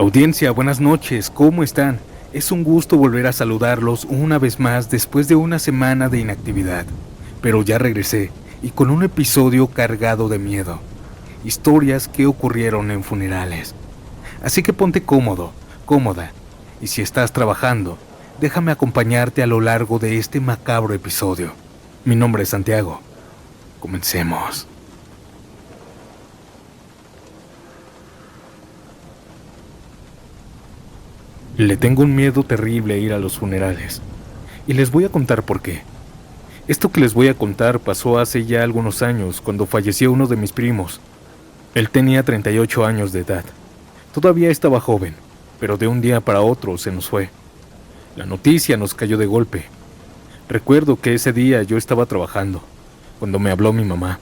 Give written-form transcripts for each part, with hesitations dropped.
Audiencia, buenas noches, ¿cómo están? Es un gusto volver a saludarlos una vez más después de una semana de inactividad. Pero ya regresé y con un episodio cargado de miedo. Historias que ocurrieron en funerales. Así que ponte cómodo, cómoda. Y si estás trabajando, déjame acompañarte a lo largo de este macabro episodio. Mi nombre es Santiago. Comencemos. Le tengo un miedo terrible a ir a los funerales, y les voy a contar por qué. Esto que les voy a contar pasó hace ya algunos años, cuando falleció uno de mis primos. Él tenía 38 años de edad. Todavía estaba joven, pero de un día para otro se nos fue. La noticia nos cayó de golpe. Recuerdo que ese día yo estaba trabajando, cuando me habló mi mamá,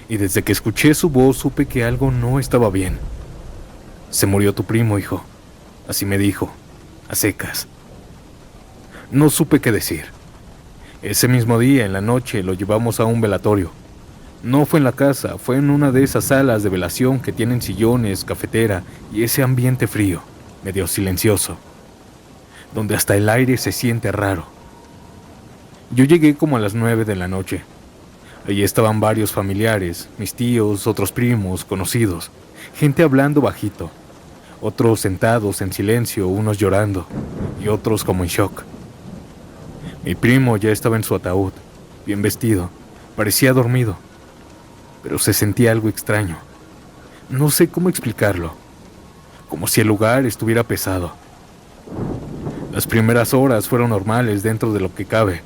y desde que escuché su voz supe que algo no estaba bien. Se murió tu primo, hijo. Así me dijo. A secas. No supe qué decir. Ese mismo día, en la noche, lo llevamos a un velatorio. No fue en la casa, fue en una de esas salas de velación que tienen sillones, cafetera y ese ambiente frío, medio silencioso, donde hasta el aire se siente raro. Yo llegué como a las 9 de la noche. Allí estaban varios familiares, mis tíos, otros primos, conocidos, gente hablando bajito. Otros sentados en silencio, unos llorando, y otros como en shock. Mi primo ya estaba en su ataúd, bien vestido, parecía dormido, pero se sentía algo extraño. No sé cómo explicarlo, como si el lugar estuviera pesado. Las primeras horas fueron normales dentro de lo que cabe.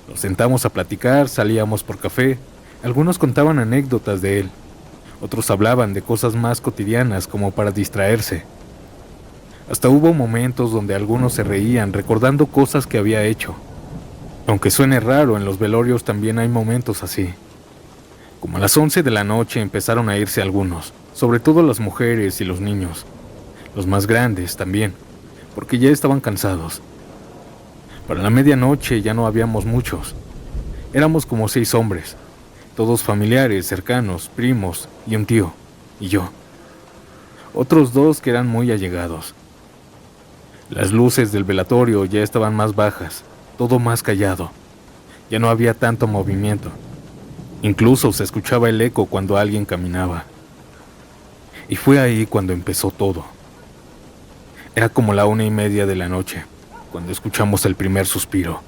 Nos sentamos a platicar, salíamos por café, algunos contaban anécdotas de él. Otros hablaban de cosas más cotidianas como para distraerse. Hasta hubo momentos donde algunos se reían recordando cosas que había hecho. Aunque suene raro, en los velorios también hay momentos así. Como a las 11 de la noche empezaron a irse algunos, sobre todo las mujeres y los niños. Los más grandes también, porque ya estaban cansados. Para la medianoche ya no habíamos muchos. Éramos como 6 hombres. Todos familiares, cercanos, primos y un tío, y yo. Otros 2 que eran muy allegados. Las luces del velatorio ya estaban más bajas, todo más callado. Ya no había tanto movimiento. Incluso se escuchaba el eco cuando alguien caminaba. Y fue ahí cuando empezó todo. Era como la 1:30 de la noche, cuando escuchamos el primer suspiro.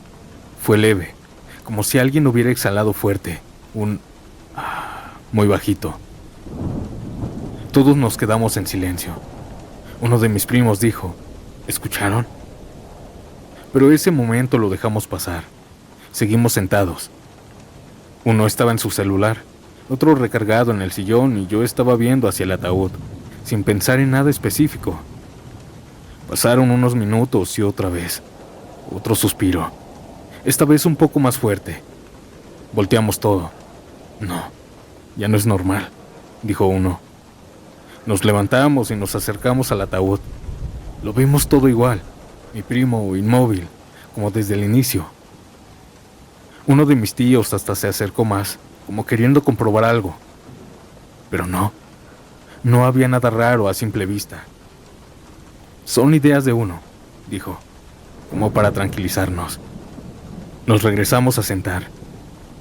Fue leve, como si alguien hubiera exhalado fuerte. Muy bajito. Todos nos quedamos en silencio. Uno de mis primos dijo, ¿escucharon? Pero ese momento lo dejamos pasar. Seguimos sentados. Uno estaba en su celular, otro recargado en el sillón y yo estaba viendo hacia el ataúd, sin pensar en nada específico. Pasaron unos minutos y otra vez. Otro suspiro. Esta vez un poco más fuerte. Volteamos todo. No, ya no es normal, dijo uno. Nos levantamos y nos acercamos al ataúd. Lo vimos todo igual, mi primo inmóvil, como desde el inicio. Uno de mis tíos hasta se acercó más, como queriendo comprobar algo. Pero no había nada raro a simple vista. Son ideas de uno, dijo, como para tranquilizarnos. Nos regresamos a sentar,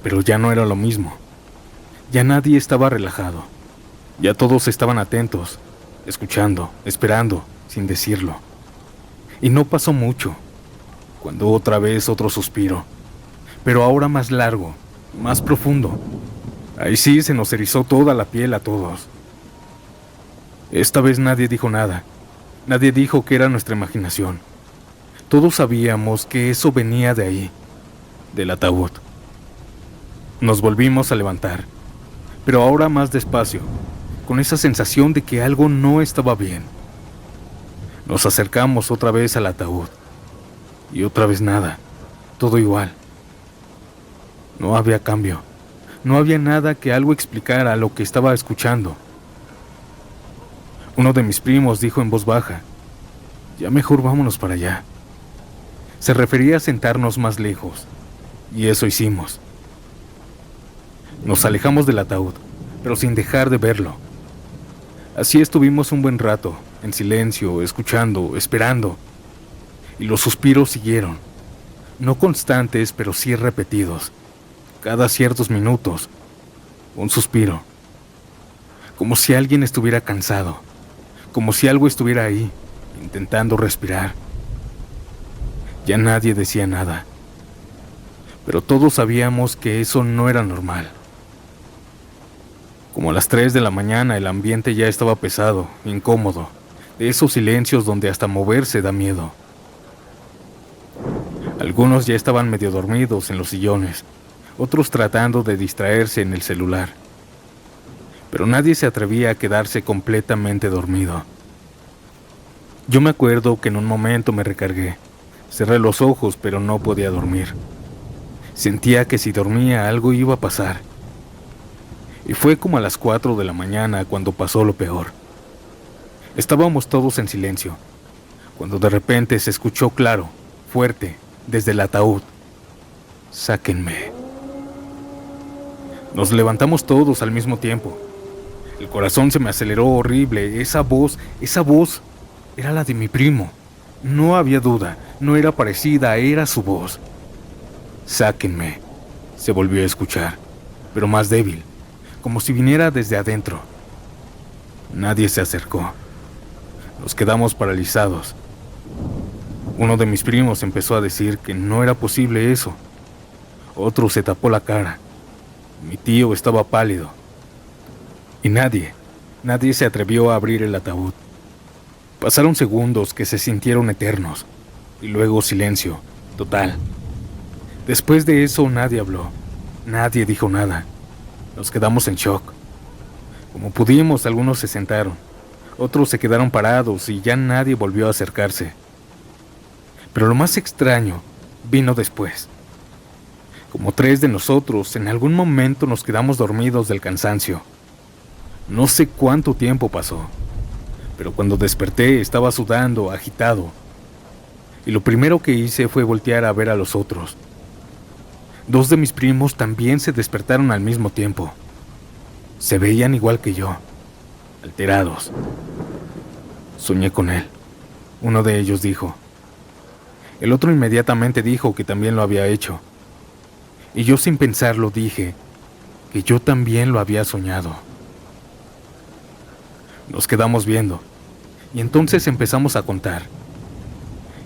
pero ya no era lo mismo. Ya nadie estaba relajado. Ya todos estaban atentos, escuchando, esperando, sin decirlo. Y no pasó mucho, cuando otra vez otro suspiro, pero ahora más largo, más profundo. Ahí sí se nos erizó toda la piel a todos. Esta vez nadie dijo nada. Nadie dijo que era nuestra imaginación. Todos sabíamos que eso venía de ahí, del ataúd. Nos volvimos a levantar, pero ahora más despacio, con esa sensación de que algo no estaba bien. Nos acercamos otra vez al ataúd, y otra vez nada, todo igual. No había cambio, no había nada que algo explicara lo que estaba escuchando. Uno de mis primos dijo en voz baja, ya mejor vámonos para allá. Se refería a sentarnos más lejos, y eso hicimos. Nos alejamos del ataúd, pero sin dejar de verlo. Así estuvimos un buen rato, en silencio, escuchando, esperando, y los suspiros siguieron, no constantes, pero sí repetidos, cada ciertos minutos, un suspiro, como si alguien estuviera cansado, como si algo estuviera ahí, intentando respirar. Ya nadie decía nada, pero todos sabíamos que eso no era normal. Como a las 3 de la mañana el ambiente ya estaba pesado, incómodo, de esos silencios donde hasta moverse da miedo. Algunos ya estaban medio dormidos en los sillones, otros tratando de distraerse en el celular. Pero nadie se atrevía a quedarse completamente dormido. Yo me acuerdo que en un momento me recargué. Cerré los ojos, pero no podía dormir. Sentía que si dormía algo iba a pasar. Y fue como a las 4 de la mañana cuando pasó lo peor. Estábamos todos en silencio, cuando de repente se escuchó claro, fuerte, desde el ataúd: sáquenme. Nos levantamos todos al mismo tiempo. El corazón se me aceleró horrible. Esa voz era la de mi primo. No había duda, no era parecida, era su voz. Sáquenme. Se volvió a escuchar, pero más débil, como si viniera desde adentro. Nadie se acercó. Nos quedamos paralizados. Uno de mis primos empezó a decir que no era posible eso. Otro se tapó la cara. Mi tío estaba pálido. Y nadie se atrevió a abrir el ataúd. Pasaron segundos que se sintieron eternos, y luego silencio, total. Después de eso nadie habló, nadie dijo nada. Nos quedamos en shock. Como pudimos, algunos se sentaron, otros se quedaron parados y ya nadie volvió a acercarse. Pero lo más extraño vino después. Como 3 de nosotros, en algún momento nos quedamos dormidos del cansancio. No sé cuánto tiempo pasó, pero cuando desperté estaba sudando, agitado. Y lo primero que hice fue voltear a ver a los otros. 2 de mis primos también se despertaron al mismo tiempo. Se veían igual que yo, alterados. Soñé con él, uno de ellos dijo. El otro inmediatamente dijo que también lo había hecho. Y yo sin pensarlo dije que yo también lo había soñado. Nos quedamos viendo, y entonces empezamos a contar.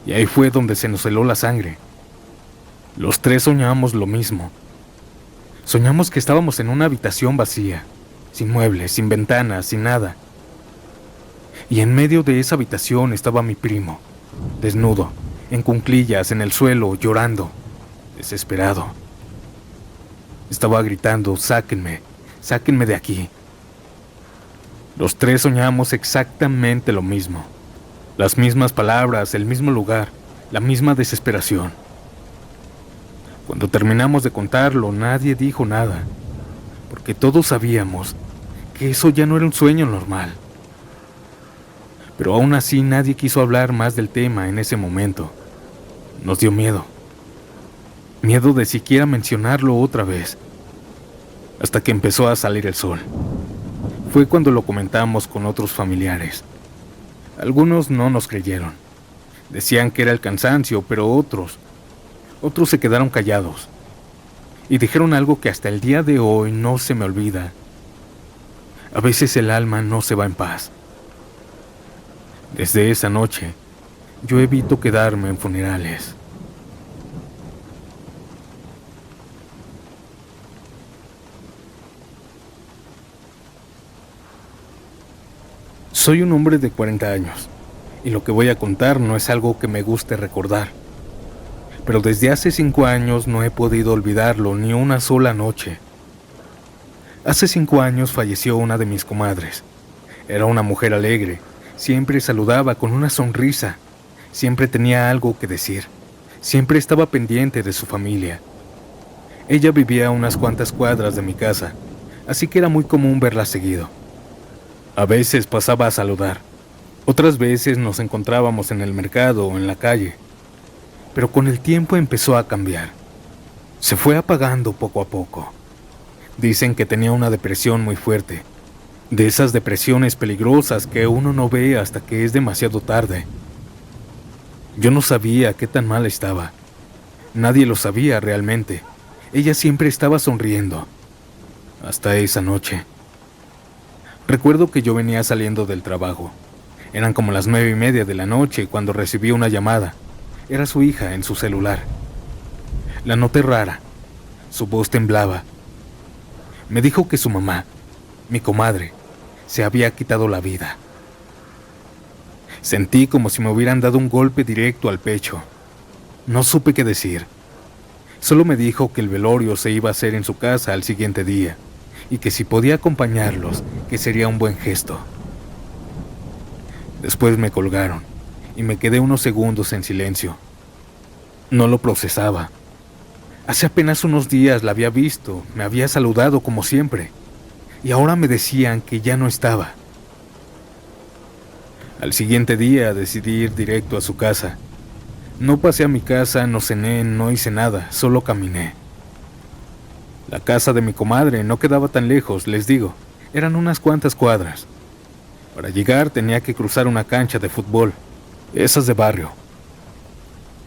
Y ahí fue donde se nos heló la sangre. Los 3 soñamos lo mismo. Soñamos que estábamos en una habitación vacía, sin muebles, sin ventanas, sin nada. Y en medio de esa habitación estaba mi primo, desnudo, en cuclillas, en el suelo, llorando, desesperado. Estaba gritando: sáquenme, sáquenme de aquí. Los 3 soñamos exactamente lo mismo. Las mismas palabras, el mismo lugar, la misma desesperación. Cuando terminamos de contarlo, nadie dijo nada, porque todos sabíamos que eso ya no era un sueño normal. Pero aún así nadie quiso hablar más del tema en ese momento. Nos dio miedo. Miedo de siquiera mencionarlo otra vez. Hasta que empezó a salir el sol. Fue cuando lo comentamos con otros familiares. Algunos no nos creyeron. Decían que era el cansancio, pero otros se quedaron callados. Y dijeron algo que hasta el día de hoy no se me olvida. A veces el alma no se va en paz. Desde esa noche, yo evito quedarme en funerales. Soy un hombre de 40 años, y lo que voy a contar no es algo que me guste recordar. Pero desde hace 5 años no he podido olvidarlo ni una sola noche. Hace 5 años falleció una de mis comadres. Era una mujer alegre, siempre saludaba con una sonrisa, siempre tenía algo que decir, siempre estaba pendiente de su familia. Ella vivía a unas cuantas cuadras de mi casa, así que era muy común verla seguido. A veces pasaba a saludar, otras veces nos encontrábamos en el mercado o en la calle, pero con el tiempo empezó a cambiar. Se fue apagando poco a poco. Dicen que tenía una depresión muy fuerte, De esas depresiones peligrosas que uno no ve hasta que es demasiado tarde. Yo no sabía qué tan mal estaba. Nadie lo sabía realmente. Ella siempre estaba sonriendo. Hasta esa noche. Recuerdo que yo venía saliendo del trabajo. Eran como las 9:30 de la noche cuando recibí una llamada. Era su hija en su celular. La noté rara. Su voz temblaba. Me dijo que su mamá, mi comadre, se había quitado la vida. Sentí como si me hubieran dado un golpe directo al pecho. No supe qué decir. Solo me dijo que el velorio se iba a hacer en su casa al siguiente día y que si podía acompañarlos, que sería un buen gesto. Después me colgaron y me quedé unos segundos en silencio. No lo procesaba. Hace apenas unos días la había visto, me había saludado como siempre, y ahora me decían que ya no estaba. Al siguiente día decidí ir directo a su casa. No pasé a mi casa, no cené, no hice nada, solo caminé. La casa de mi comadre no quedaba tan lejos, les digo, eran unas cuantas cuadras. Para llegar tenía que cruzar una cancha de fútbol, esas de barrio.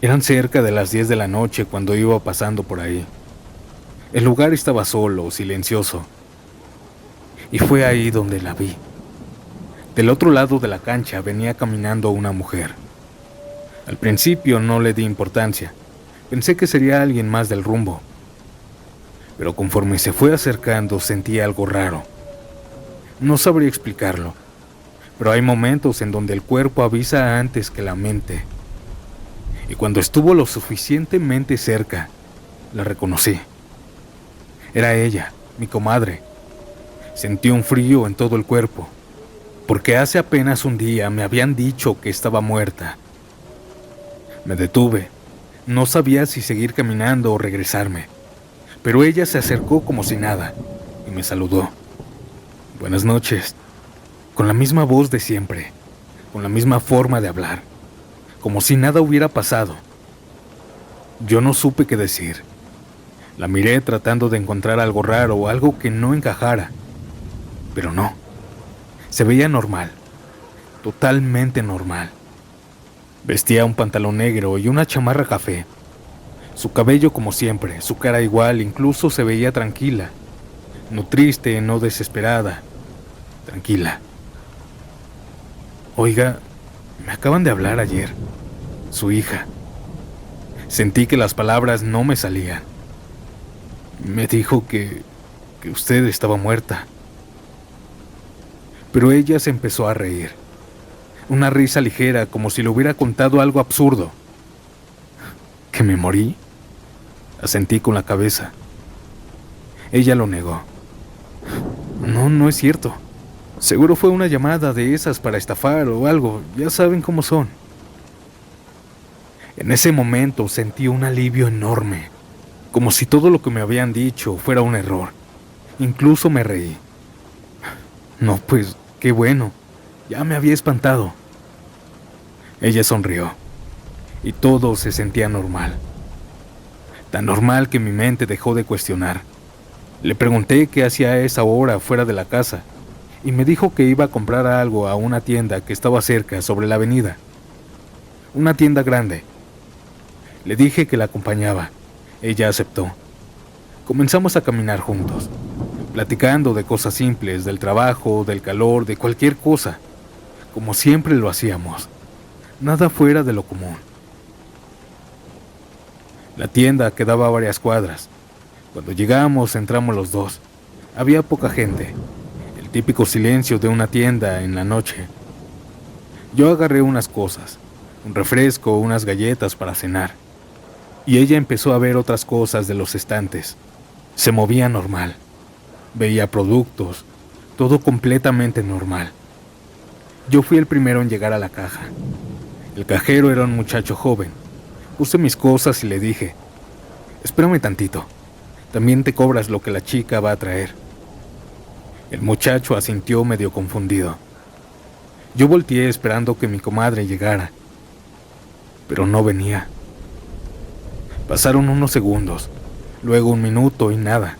Eran cerca de las 10 de la noche cuando iba pasando por ahí. El lugar estaba solo, silencioso. Y fue ahí donde la vi. Del otro lado de la cancha venía caminando una mujer. Al principio no le di importancia. Pensé que sería alguien más del rumbo. Pero conforme se fue acercando sentí algo raro. No sabría explicarlo, pero hay momentos en donde el cuerpo avisa antes que la mente. Y cuando estuvo lo suficientemente cerca, la reconocí. Era ella, mi comadre. Sentí un frío en todo el cuerpo, porque hace apenas un día me habían dicho que estaba muerta. Me detuve. No sabía si seguir caminando o regresarme, pero ella se acercó como si nada y me saludó. Buenas noches, con la misma voz de siempre, con la misma forma de hablar, como si nada hubiera pasado. Yo no supe qué decir. La miré tratando de encontrar algo raro o algo que no encajara, pero no. Se veía normal, totalmente normal. Vestía un pantalón negro y una chamarra café. Su cabello como siempre, su cara igual, incluso se veía tranquila. No triste, no desesperada. Tranquila. Oiga, me acaban de hablar ayer. Su hija. Sentí que las palabras no me salían. Me dijo que usted estaba muerta. Pero ella se empezó a reír. Una risa ligera, como si le hubiera contado algo absurdo. ¿Que me morí? Asentí con la cabeza. Ella lo negó. No, no es cierto. Seguro fue una llamada de esas para estafar o algo. Ya saben cómo son. En ese momento sentí un alivio enorme, como si todo lo que me habían dicho fuera un error. Incluso me reí. No, pues, qué bueno. Ya me había espantado. Ella sonrió, y todo se sentía normal. Tan normal que mi mente dejó de cuestionar. Le pregunté qué hacía a esa hora fuera de la casa, y me dijo que iba a comprar algo a una tienda que estaba cerca sobre la avenida. Una tienda grande. Le dije que la acompañaba. Ella aceptó. Comenzamos a caminar juntos, platicando de cosas simples, del trabajo, del calor, de cualquier cosa, como siempre lo hacíamos. Nada fuera de lo común. La tienda quedaba a varias cuadras. Cuando llegamos, entramos los dos. Había poca gente. El típico silencio de una tienda en la noche. Yo agarré unas cosas, un refresco, unas galletas para cenar. Y ella empezó a ver otras cosas de los estantes. Se movía normal. Veía productos, todo completamente normal. Yo fui el primero en llegar a la caja. El cajero era un muchacho joven. Puse mis cosas y le dije, espérame tantito, también te cobras lo que la chica va a traer. El muchacho asintió medio confundido. Yo volteé esperando que mi comadre llegara, pero no venía. Pasaron unos segundos, luego un minuto y nada.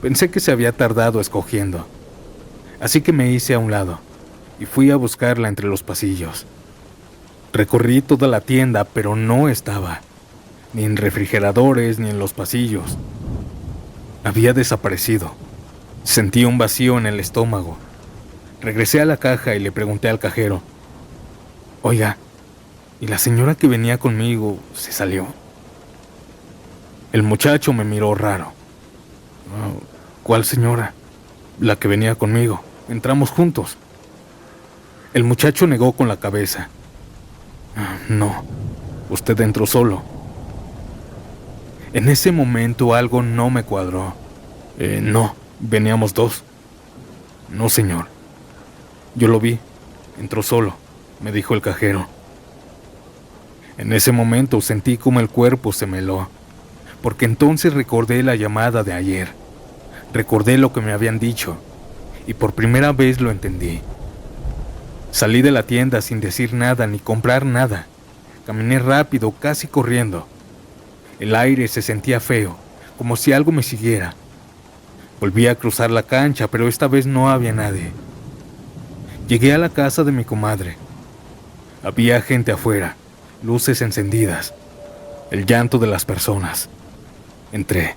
Pensé que se había tardado escogiendo. Así que me hice a un lado y fui a buscarla entre los pasillos. Recorrí toda la tienda, pero no estaba, ni en refrigeradores ni en los pasillos. Había desaparecido. Sentí un vacío en el estómago. Regresé a la caja y le pregunté al cajero: «Oiga, ¿y la señora que venía conmigo se salió?». El muchacho me miró raro. «¿Cuál señora?». «La que venía conmigo. Entramos juntos». El muchacho negó con la cabeza. «No, usted entró solo». En ese momento algo no me cuadró. No, veníamos dos». «No, señor. Yo lo vi. Entró solo», me dijo el cajero. En ese momento sentí como el cuerpo se me heló, porque entonces recordé la llamada de ayer. Recordé lo que me habían dicho, y por primera vez lo entendí. Salí de la tienda sin decir nada ni comprar nada. Caminé rápido, casi corriendo. El aire se sentía feo, como si algo me siguiera. Volví a cruzar la cancha, pero esta vez no había nadie. Llegué a la casa de mi comadre. Había gente afuera, luces encendidas, el llanto de las personas. Entré,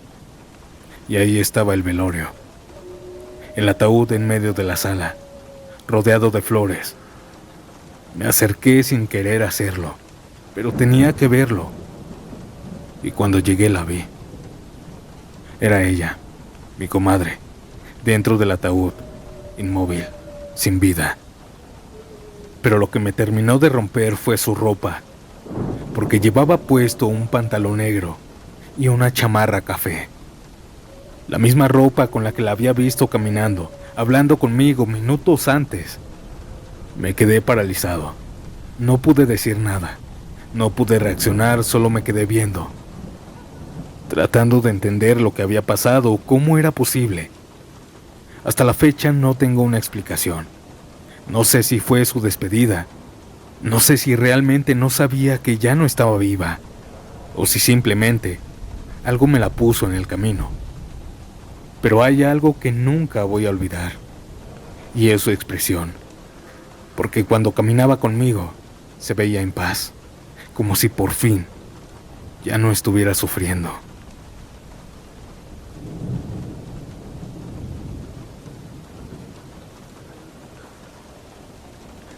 y ahí estaba el velorio. El ataúd en medio de la sala, rodeado de flores. Me acerqué sin querer hacerlo, pero tenía que verlo. Y cuando llegué la vi. Era ella, mi comadre, dentro del ataúd, inmóvil, sin vida. Pero lo que me terminó de romper fue su ropa, porque llevaba puesto un pantalón negro y una chamarra café. La misma ropa con la que la había visto caminando, hablando conmigo minutos antes. Me quedé paralizado. No pude decir nada. No pude reaccionar, solo me quedé viendo, tratando de entender lo que había pasado, cómo era posible. Hasta la fecha no tengo una explicación. No sé si fue su despedida. No sé si realmente no sabía que ya no estaba viva, o si simplemente algo me la puso en el camino. Pero hay algo que nunca voy a olvidar, y es su expresión. Porque cuando caminaba conmigo, se veía en paz, como si por fin ya no estuviera sufriendo.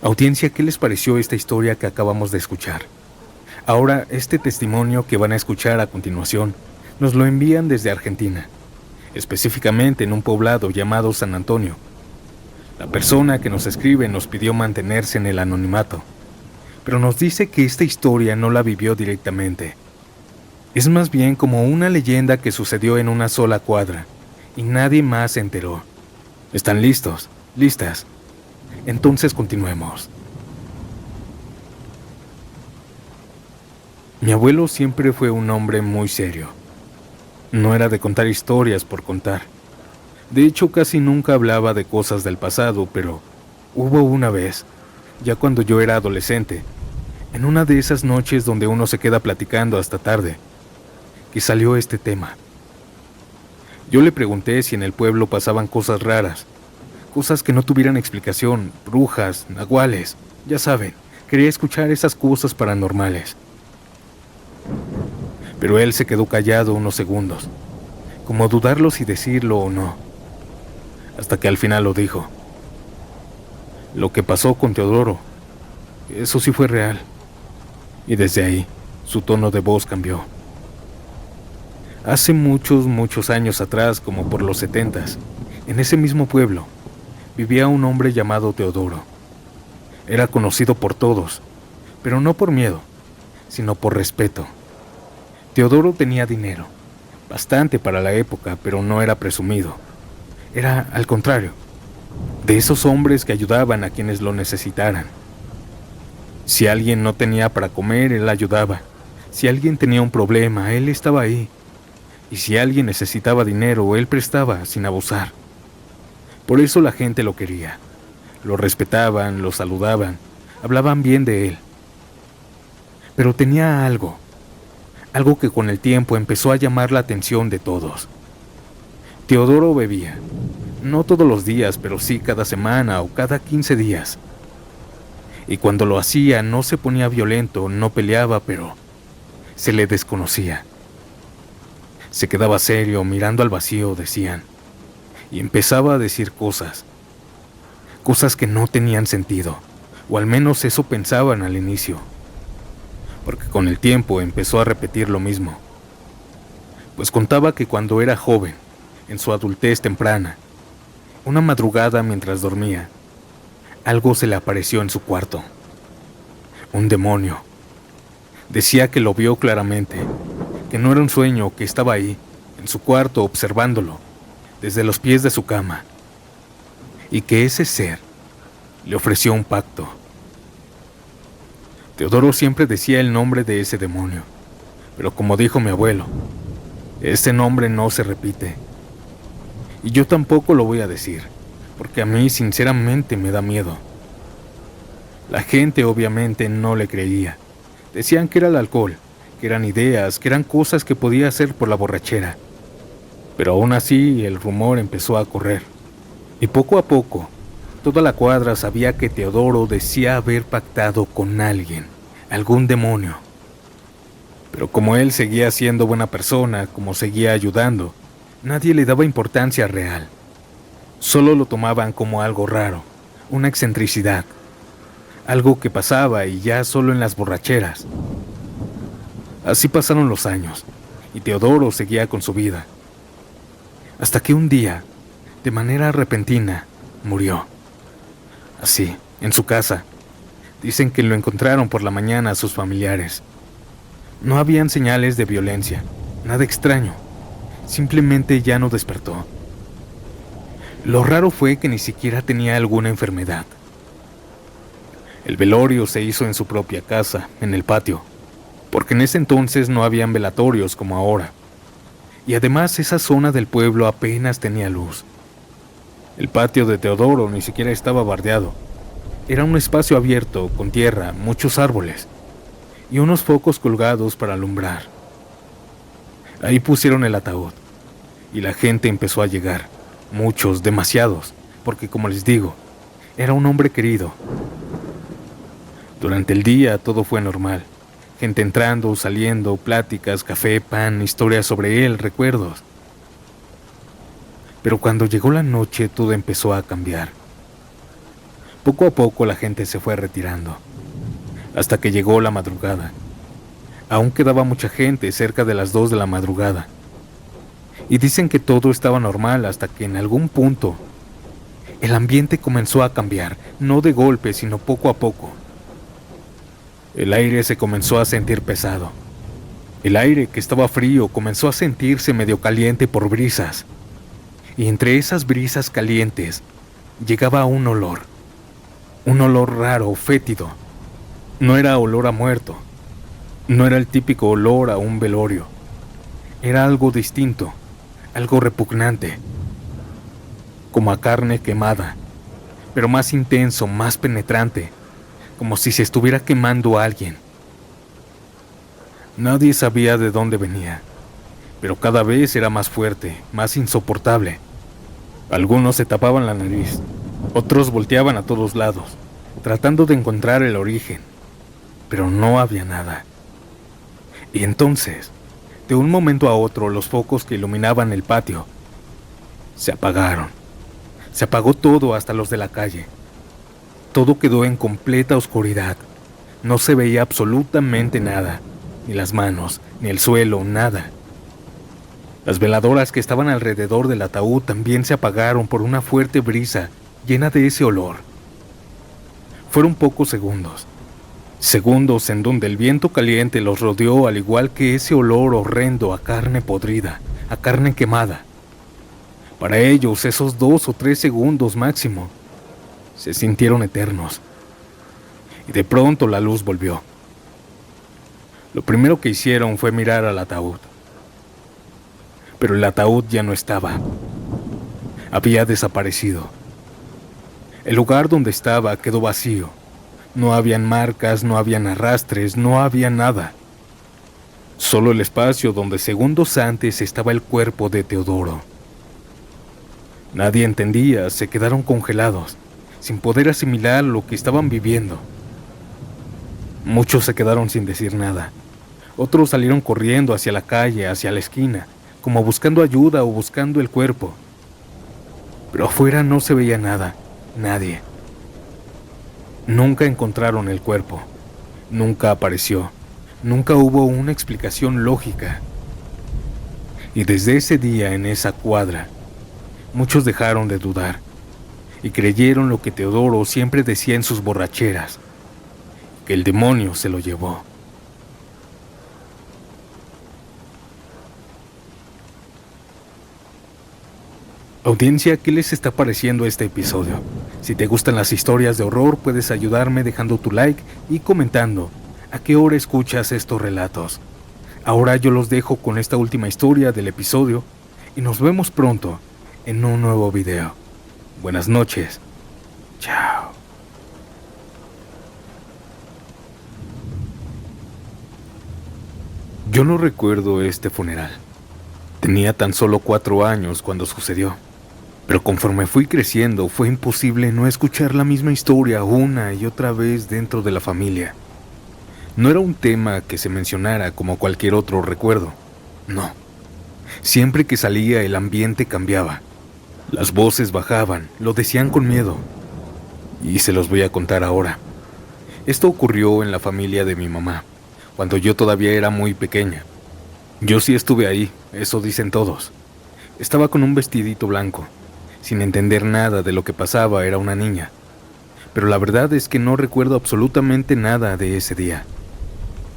Audiencia, ¿qué les pareció esta historia que acabamos de escuchar? Ahora, este testimonio que van a escuchar a continuación nos lo envían desde Argentina, específicamente en un poblado llamado San Antonio. La persona que nos escribe nos pidió mantenerse en el anonimato, pero nos dice que esta historia no la vivió directamente. Es más bien como una leyenda que sucedió en una sola cuadra y nadie más se enteró. ¿Están listos? ¿Listas? Entonces continuemos. Mi abuelo siempre fue un hombre muy serio. No era de contar historias por contar. De hecho, casi nunca hablaba de cosas del pasado, pero hubo una vez, ya cuando yo era adolescente, en una de esas noches donde uno se queda platicando hasta tarde, que salió este tema. Yo le pregunté si en el pueblo pasaban cosas raras, cosas que no tuvieran explicación, brujas, nahuales, ya saben, quería escuchar esas cosas paranormales. Pero él se quedó callado unos segundos, como dudarlo si decirlo o no, hasta que al final lo dijo. Lo que pasó con Teodoro, eso sí fue real. Y desde ahí, su tono de voz cambió. Hace muchos años atrás, como por los 70s, en ese mismo pueblo, vivía un hombre llamado Teodoro. Era conocido por todos, pero no por miedo, sino por respeto. Teodoro tenía dinero, bastante para la época, pero no era presumido. Era al contrario, de esos hombres que ayudaban a quienes lo necesitaran. Si alguien no tenía para comer, él ayudaba. Si alguien tenía un problema, él estaba ahí. Y si alguien necesitaba dinero, él prestaba sin abusar. Por eso la gente lo quería. Lo respetaban, lo saludaban, hablaban bien de él. Pero tenía algo que con el tiempo empezó a llamar la atención de todos. Teodoro bebía. No todos los días, pero sí cada semana o cada 15 días. Y cuando lo hacía no se ponía violento, no peleaba, pero se le desconocía. Se quedaba serio, mirando al vacío, decían, y empezaba a decir cosas que no tenían sentido, o al menos eso pensaban al inicio, porque con el tiempo empezó a repetir lo mismo. Pues contaba que cuando era joven, en su adultez temprana, una madrugada mientras dormía, algo se le apareció en su cuarto. Un demonio. Decía que lo vio claramente, que no era un sueño, que estaba ahí, en su cuarto, observándolo, desde los pies de su cama, y que ese ser le ofreció un pacto. Teodoro siempre decía el nombre de ese demonio, pero como dijo mi abuelo, ese nombre no se repite. Y yo tampoco lo voy a decir, porque a mí sinceramente me da miedo. La gente obviamente no le creía. Decían que era el alcohol, que eran ideas, que eran cosas que podía hacer por la borrachera. Pero aún así el rumor empezó a correr. Y poco a poco, toda la cuadra sabía que Teodoro decía haber pactado con alguien, algún demonio. Pero como él seguía siendo buena persona, como seguía ayudando, nadie le daba importancia real. Solo lo tomaban como algo raro, una excentricidad, algo que pasaba y ya solo en las borracheras. Así pasaron los años, y Teodoro seguía con su vida. Hasta que un día, de manera repentina, murió. Así, en su casa. Dicen que lo encontraron por la mañana sus familiares. No habían señales de violencia, nada extraño. Simplemente ya no despertó. Lo raro fue que ni siquiera tenía alguna enfermedad. El velorio se hizo en su propia casa, en el patio, porque en ese entonces no habían velatorios como ahora. Y además esa zona del pueblo apenas tenía luz. El patio de Teodoro ni siquiera estaba bardeado. Era un espacio abierto, con tierra, muchos árboles y unos focos colgados para alumbrar. Ahí pusieron el ataúd y la gente empezó a llegar. Muchos, demasiados, porque como les digo, era un hombre querido. Durante el día todo fue normal. Gente entrando, saliendo, pláticas, café, pan, historias sobre él, recuerdos. Pero cuando llegó la noche todo empezó a cambiar. Poco a poco la gente se fue retirando, hasta que llegó la madrugada. Aún quedaba mucha gente cerca de las 2 de la madrugada. Y dicen que todo estaba normal hasta que en algún punto el ambiente comenzó a cambiar, no de golpe, sino poco a poco. El aire se comenzó a sentir pesado. El aire que estaba frío comenzó a sentirse medio caliente por brisas. Y entre esas brisas calientes llegaba un olor raro, fétido. No era olor a muerto, no era el típico olor a un velorio. Era algo distinto, algo repugnante, como a carne quemada, pero más intenso, más penetrante, como si se estuviera quemando a alguien. Nadie sabía de dónde venía, pero cada vez era más fuerte, más insoportable. Algunos se tapaban la nariz, otros volteaban a todos lados, tratando de encontrar el origen, pero no había nada. Y entonces, de un momento a otro, los focos que iluminaban el patio se apagaron. Se apagó todo, hasta los de la calle. Todo quedó en completa oscuridad. No se veía absolutamente nada, ni las manos, ni el suelo, nada. Las veladoras que estaban alrededor del ataúd también se apagaron por una fuerte brisa llena de ese olor. Fueron pocos segundos. Segundos en donde el viento caliente los rodeó, al igual que ese olor horrendo a carne podrida, a carne quemada. Para ellos, esos 2 o 3 segundos máximo se sintieron eternos. Y de pronto la luz volvió. Lo primero que hicieron fue mirar al ataúd. Pero el ataúd ya no estaba. Había desaparecido. El lugar donde estaba quedó vacío. No habían marcas, no habían arrastres, no había nada. Solo el espacio donde segundos antes estaba el cuerpo de Teodoro. Nadie entendía, se quedaron congelados, sin poder asimilar lo que estaban viviendo. Muchos se quedaron sin decir nada. Otros salieron corriendo hacia la calle, hacia la esquina, como buscando ayuda o buscando el cuerpo. Pero afuera no se veía nada, nadie. Nunca encontraron el cuerpo, nunca apareció, nunca hubo una explicación lógica. Y desde ese día en esa cuadra, muchos dejaron de dudar y creyeron lo que Teodoro siempre decía en sus borracheras, que el demonio se lo llevó. Audiencia, ¿qué les está pareciendo este episodio? Si te gustan las historias de horror, puedes ayudarme dejando tu like y comentando a qué hora escuchas estos relatos. Ahora yo los dejo con esta última historia del episodio y nos vemos pronto en un nuevo video. Buenas noches. Chao. Yo no recuerdo este funeral. Tenía tan solo 4 años cuando sucedió. Pero conforme fui creciendo, fue imposible no escuchar la misma historia una y otra vez dentro de la familia. No era un tema que se mencionara como cualquier otro recuerdo, no. Siempre que salía el ambiente cambiaba. Las voces bajaban, lo decían con miedo. Y se los voy a contar ahora. Esto ocurrió en la familia de mi mamá, cuando yo todavía era muy pequeña. Yo sí estuve ahí, eso dicen todos. Estaba con un vestidito blanco. Sin entender nada de lo que pasaba, era una niña. Pero la verdad es que no recuerdo absolutamente nada de ese día.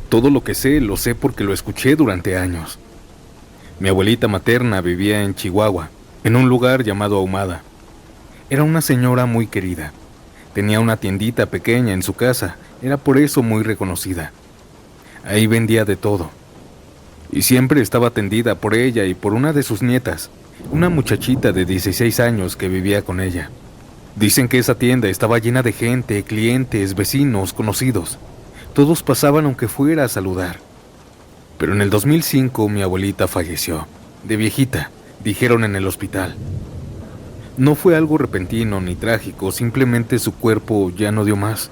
Todo lo que sé, lo sé porque lo escuché durante años. Mi abuelita materna vivía en Chihuahua, en un lugar llamado Ahumada. Era una señora muy querida. Tenía una tiendita pequeña en su casa, era por eso muy reconocida. Ahí vendía de todo. Y siempre estaba atendida por ella y por una de sus nietas, una muchachita de 16 años que vivía con ella. Dicen que esa tienda estaba llena de gente, clientes, vecinos, conocidos. Todos pasaban aunque fuera a saludar. Pero en el 2005 mi abuelita falleció, de viejita, dijeron en el hospital. No fue algo repentino ni trágico, simplemente su cuerpo ya no dio más.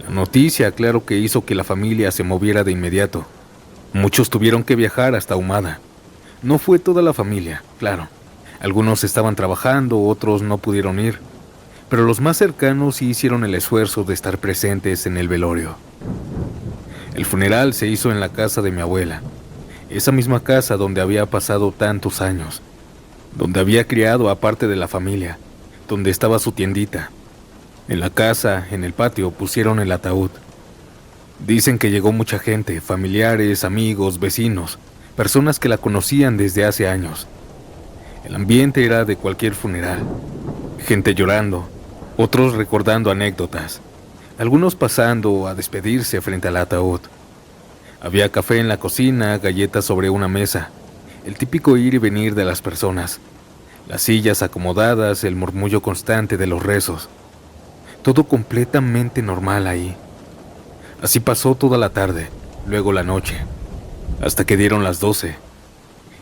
La noticia, claro que hizo que la familia se moviera de inmediato. Muchos tuvieron que viajar hasta Ahumada. No fue toda la familia, claro. Algunos estaban trabajando, otros no pudieron ir. Pero los más cercanos sí hicieron el esfuerzo de estar presentes en el velorio. El funeral se hizo en la casa de mi abuela. Esa misma casa donde había pasado tantos años. Donde había criado a parte de la familia. Donde estaba su tiendita. En la casa, en el patio, pusieron el ataúd. Dicen que llegó mucha gente, familiares, amigos, vecinos, personas que la conocían desde hace años. El ambiente era de cualquier funeral. Gente llorando, otros recordando anécdotas, algunos pasando a despedirse frente al ataúd. Había café en la cocina, galletas sobre una mesa, el típico ir y venir de las personas, las sillas acomodadas, el murmullo constante de los rezos. Todo completamente normal ahí. Así pasó toda la tarde, luego la noche, hasta que dieron las 12.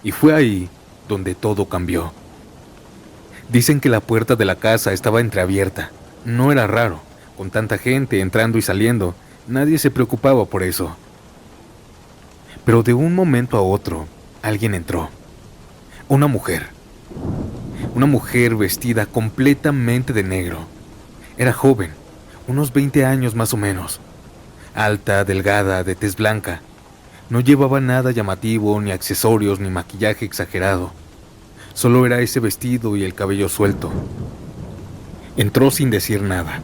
Y fue ahí donde todo cambió. Dicen que la puerta de la casa estaba entreabierta. No era raro, con tanta gente entrando y saliendo, nadie se preocupaba por eso. Pero de un momento a otro, alguien entró. Una mujer. Una mujer vestida completamente de negro. Era joven, unos 20 años más o menos. Alta, delgada, de tez blanca. No llevaba nada llamativo, ni accesorios, ni maquillaje exagerado. Solo era ese vestido y el cabello suelto. Entró sin decir nada,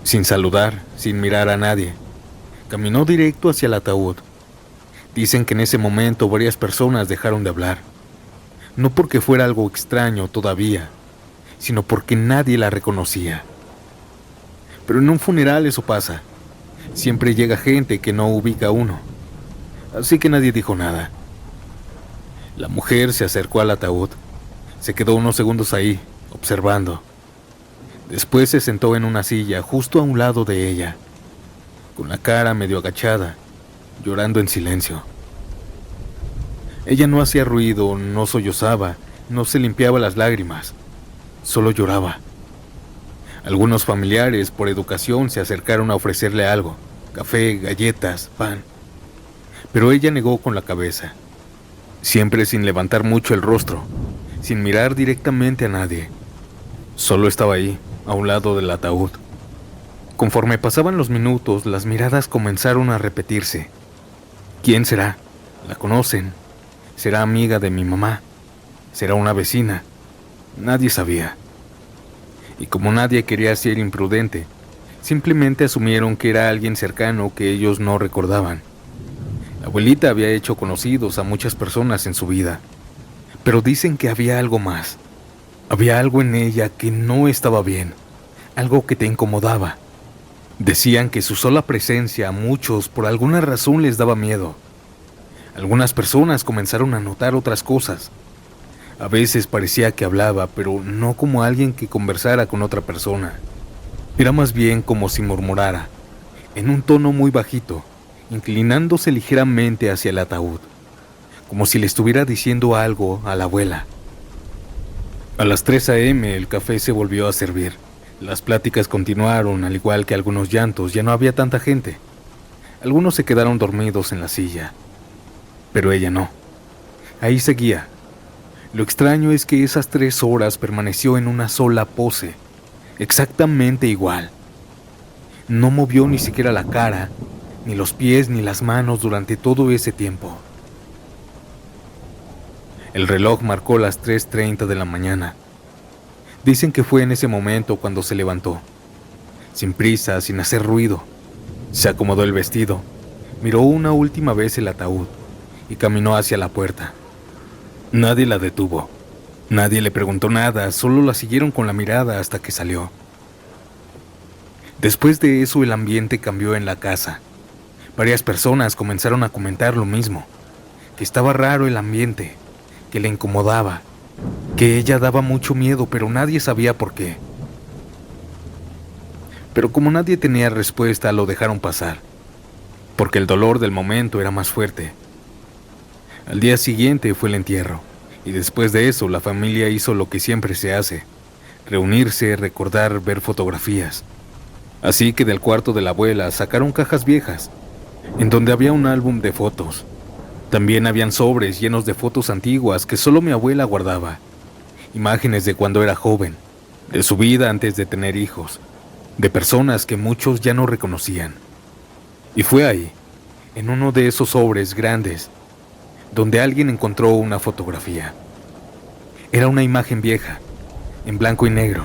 sin saludar, sin mirar a nadie. Caminó directo hacia el ataúd. Dicen que en ese momento varias personas dejaron de hablar. No porque fuera algo extraño todavía, sino porque nadie la reconocía. Pero en un funeral eso pasa. Siempre llega gente que no ubica a uno. Así que nadie dijo nada. La mujer se acercó al ataúd. Se quedó unos segundos ahí, observando. Después se sentó en una silla justo a un lado de ella, con la cara medio agachada, llorando en silencio. Ella no hacía ruido, no sollozaba, no se limpiaba las lágrimas. solo lloraba. Algunos familiares, por educación, se acercaron a ofrecerle algo: café, galletas, pan. Pero ella negó con la cabeza, siempre sin levantar mucho el rostro, sin mirar directamente a nadie. Solo estaba ahí, a un lado del ataúd. Conforme pasaban los minutos, las miradas comenzaron a repetirse. ¿Quién será? ¿La conocen? ¿Será amiga de mi mamá? ¿Será una vecina? Nadie sabía. Y como nadie quería ser imprudente, simplemente asumieron que era alguien cercano que ellos no recordaban. La abuelita había hecho conocidos a muchas personas en su vida, pero dicen que había algo más. Había algo en ella que no estaba bien, algo que te incomodaba. Decían que su sola presencia a muchos por alguna razón les daba miedo. Algunas personas comenzaron a notar otras cosas. A veces parecía que hablaba, pero no como alguien que conversara con otra persona. Era más bien como si murmurara, en un tono muy bajito, inclinándose ligeramente hacia el ataúd, como si le estuviera diciendo algo a la abuela. A las 3 a.m. el café se volvió a servir. Las pláticas continuaron, al igual que algunos llantos. Ya no había tanta gente. Algunos se quedaron dormidos en la silla, pero ella no. Ahí seguía. Lo extraño es que esas 3 horas permaneció en una sola pose, exactamente igual. No movió ni siquiera la cara, ni los pies, ni las manos durante todo ese tiempo. El reloj marcó las 3:30 de la mañana. Dicen que fue en ese momento cuando se levantó, sin prisa, sin hacer ruido. Se acomodó el vestido, miró una última vez el ataúd y caminó hacia la puerta. Nadie la detuvo, nadie le preguntó nada, solo la siguieron con la mirada hasta que salió. Después de eso el ambiente cambió en la casa. Varias personas comenzaron a comentar lo mismo, que estaba raro el ambiente, que le incomodaba, que ella daba mucho miedo, pero nadie sabía por qué. Pero como nadie tenía respuesta, lo dejaron pasar, porque el dolor del momento era más fuerte. Al día siguiente fue el entierro, y después de eso la familia hizo lo que siempre se hace: reunirse, recordar, ver fotografías. Así que del cuarto de la abuela sacaron cajas viejas, en donde había un álbum de fotos. También habían sobres llenos de fotos antiguas que solo mi abuela guardaba. Imágenes de cuando era joven, de su vida antes de tener hijos, de personas que muchos ya no reconocían. Y fue ahí, en uno de esos sobres grandes, donde alguien encontró una fotografía. Era una imagen vieja, en blanco y negro.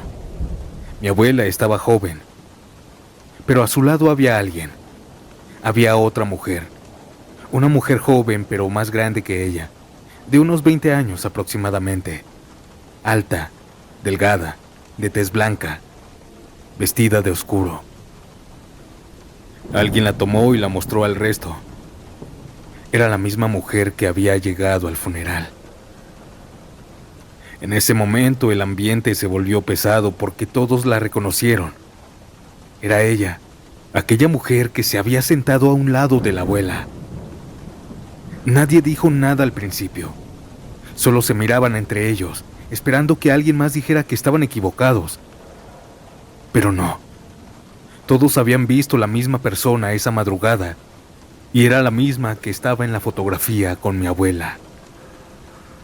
Mi abuela estaba joven, pero a su lado había alguien. Había otra mujer, una mujer joven pero más grande que ella, de unos 20 años aproximadamente. Alta, delgada, de tez blanca, vestida de oscuro. Alguien la tomó y la mostró al resto. Era la misma mujer que había llegado al funeral. En ese momento el ambiente se volvió pesado porque todos la reconocieron. Era ella, aquella mujer que se había sentado a un lado de la abuela. Nadie dijo nada al principio. Solo se miraban entre ellos, esperando que alguien más dijera que estaban equivocados. Pero no. Todos habían visto la misma persona esa madrugada, y era la misma que estaba en la fotografía con mi abuela.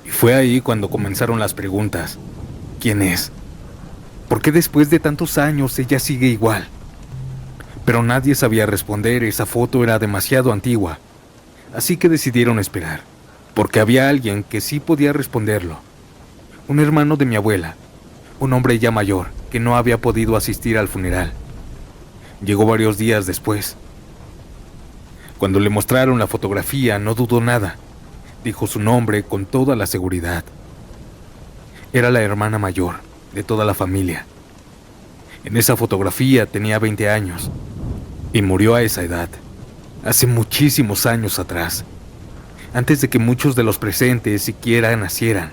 Y fue ahí cuando comenzaron las preguntas. ¿Quién es? ¿Por qué después de tantos años ella sigue igual? Pero nadie sabía responder. Esa foto era demasiado antigua, así que decidieron esperar, porque había alguien que sí podía responderlo. Un hermano de mi abuela, un hombre ya mayor, que no había podido asistir al funeral. Llegó varios días después. Cuando le mostraron la fotografía, no dudó nada. Dijo su nombre con toda la seguridad. Era la hermana mayor de toda la familia. En esa fotografía tenía 20 años y murió a esa edad, hace muchísimos años atrás, antes de que muchos de los presentes siquiera nacieran.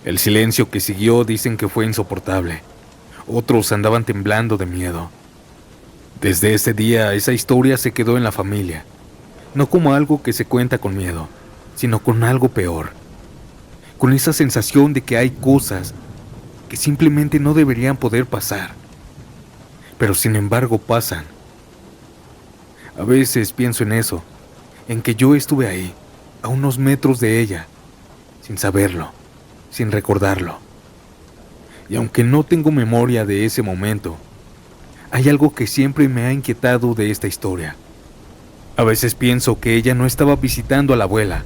El silencio que siguió dicen que fue insoportable. Otros andaban temblando de miedo. Desde ese día, esa historia se quedó en la familia, no como algo que se cuenta con miedo, sino con algo peor, con esa sensación de que hay cosas que simplemente no deberían poder pasar, pero sin embargo pasan. A veces pienso en eso, en que yo estuve ahí, a unos metros de ella, sin saberlo, sin recordarlo. Y aunque no tengo memoria de ese momento, hay algo que siempre me ha inquietado de esta historia. A veces pienso que ella no estaba visitando a la abuela,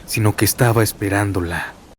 sino que estaba esperándola.